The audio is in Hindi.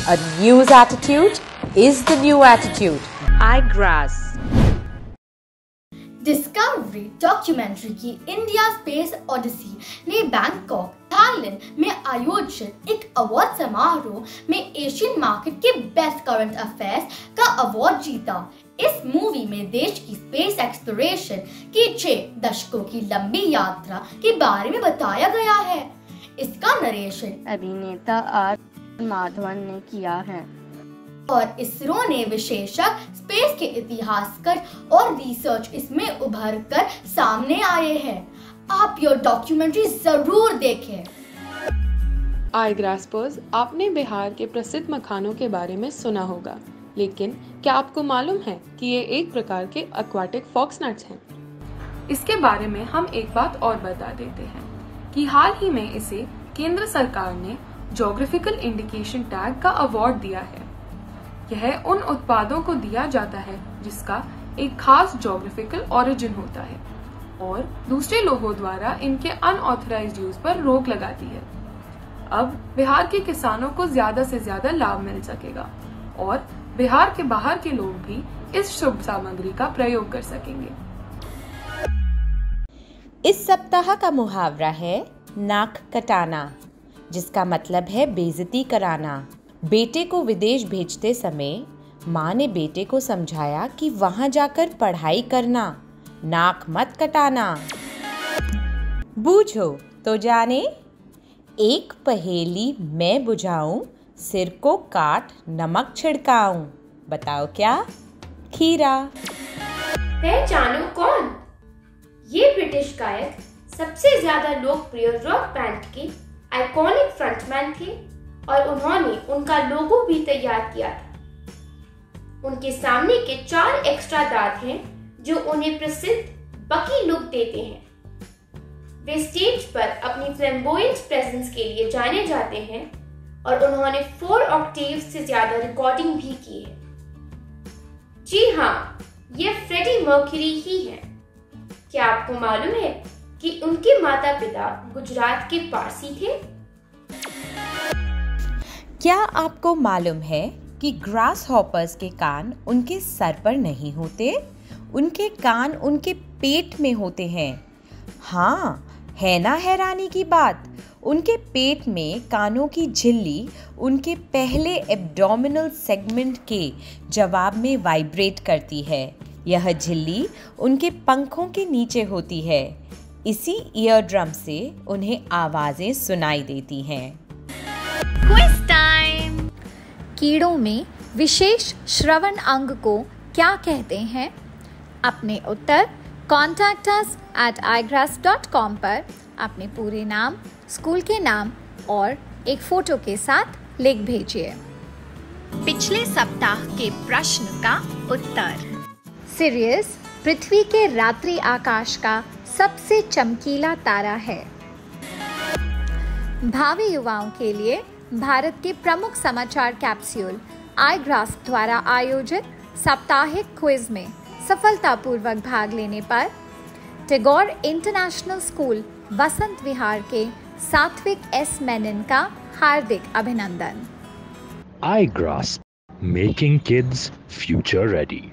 A news attitude is the new attitude. iGrass. Discovery documentary की इंडिया स्पेस ओडिसी ने बैंकॉक थाईलैंड में आयोजित एक अवार्ड समारोह में एशियन मार्केट के बेस्ट करंट अफेयर्स का अवार्ड जीता। इस मूवी में देश की स्पेस एक्सप्लोरेशन की 6 दशकों की लंबी यात्रा के बारे में बताया गया है। इसका नरेशन अभिनेता आर माधवन ने किया है और इसरो ने विशेषज्ञ स्पेस के इतिहासकार और रिसर्च इसमें उभर कर सामने आए हैं। आप ये डॉक्यूमेंट्री जरूर देखें। iGraspers, आपने बिहार के प्रसिद्ध मखानों के बारे में सुना होगा, लेकिन क्या आपको मालूम है कि ये एक प्रकार के एक्वाटिक फॉक्सनट्स हैं? इसके बारे में हम एक बात और बता देते हैं कि हाल ही में इसे केंद्र सरकार ने ज्योग्राफिकल इंडिकेशन टैग का अवार्ड दिया है। यह उन उत्पादों को दिया जाता है जिसका एक खास ज्योग्राफिकल ओरिजिन होता है और दूसरे लोगों द्वारा इनके अनऑथराइज्ड यूज पर रोक लगाती है। अब बिहार के किसानों को ज्यादा से ज्यादा लाभ मिल सकेगा और बिहार के बाहर के लोग भी इस शुभ सामग्री का प्रयोग कर सकेंगे। इस सप्ताह का मुहावरा है नाक कटाना, जिसका मतलब है बेइज्जती कराना। बेटे को विदेश भेजते समय माँ ने बेटे को समझाया कि वहां जाकर पढ़ाई करना, नाक मत कटाना। बूझो तो जाने, एक पहेली मैं बुझाऊं, सिर को काट नमक छिड़काऊं। बताओ क्या? खीरा। पहचानो कौन? ये ब्रिटिश गायक सबसे ज्यादा लोकप्रिय रॉक बैंड के आइकॉनिक फ्रंटमैन थे और उन्होंने उनका लोगो भी तैयार किया था। उनके सामने के 4 एक्स्ट्रा दांत हैं जो उन्हें प्रसिद्ध बकी लुक देते हैं। वे स्टेज पर अपनी फ्लैम्बोयेंट प्रेजेंस के लिए जाने जाते हैं और उन्होंने 4 ऑक्टेव से ज्यादा रिकॉर्डिंग भी की है। जी हाँ, ये फ्रेडी मर्क्यूरी ही है। क्या आपको मालूम है कि उनके माता पिता गुजरात के पारसी थे? क्या आपको मालूम है कि ग्रास हॉपर्स के कान उनके सर पर नहीं होते? उनके कान उनके पेट में होते हैं। हाँ, है ना हैरानी की बात? उनके पेट में कानों की झिल्ली उनके पहले एब्डोमिनल सेगमेंट के जवाब में वाइब्रेट करती है। यह झिल्ली उनके पंखों के नीचे होती है। इसी ईयर ड्रम से उन्हें आवाजें सुनाई देती हैं। Quiz time. कीड़ों में विशेष श्रवण अंग को क्या कहते हैं? अपने उत्तर contact us at igrass.com पर अपने पूरे नाम, स्कूल के नाम और एक फोटो के साथ लिख भेजिए। पिछले सप्ताह के प्रश्न का उत्तर। सिरियस पृथ्वी के रात्रि आकाश का सबसे चमकीला तारा है। भावी युवाओं के लिए भारत के प्रमुख समाचार कैप्सूल iGrass द्वारा आयोजित साप्ताहिक क्विज में सफलतापूर्वक भाग लेने पर टैगोर इंटरनेशनल स्कूल बसंत विहार के सात्विक एस मेनन का हार्दिक अभिनंदन। iGrass, making kids future ready.